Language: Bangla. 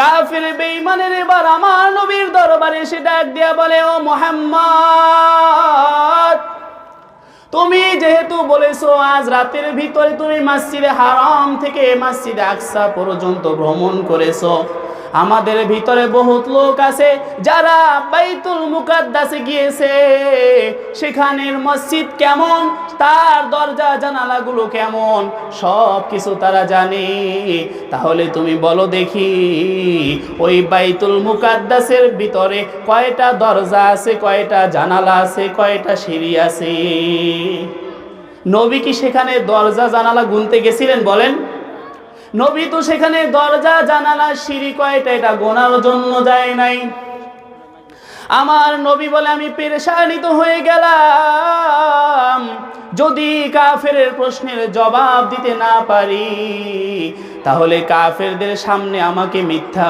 কাফির বেঈমানের এবার আমার নবীর দরবারে এসে ডাক দিয়া বলে, ও মুহাম্মদ, তুমি যেহেতু বলেছো আজ রাতের ভিতরে তুমি মসজিদে হারাম থেকে মসজিদে আকসা পর্যন্ত ভ্রমণ করেছো, আমাদের ভিতরে বহুত লোক আছে যারা বাইতুল মুকাদ্দাসে গিয়েছে, সেখানের মসজিদ কেমন, তার দরজা জানালাগুলো কেমন, সব কিছু তারা জানে। তাহলে তুমি বলো দেখি, ওই বাইতুল মুকাদ্দাসের ভিতরে কয়টা দরজা আছে, কয়টা জানালা আছে, কয়টা সিঁড়ি আছে? নবী কি সেখানে দরজা জানালা গুনতে গেছিলেন বলেন? নবী তো সেখানে দরজা জানালা সিঁড়ি কয়টা এটা গোনার জন্য যায় নাই। আমার নবী বলে, আমি পেরেশানিত হয়ে গেলাম, যদি কাফেরের প্রশ্নের জবাব দিতে না পারি তাহলে কাফেরদের সামনে আমাকে মিথ্যা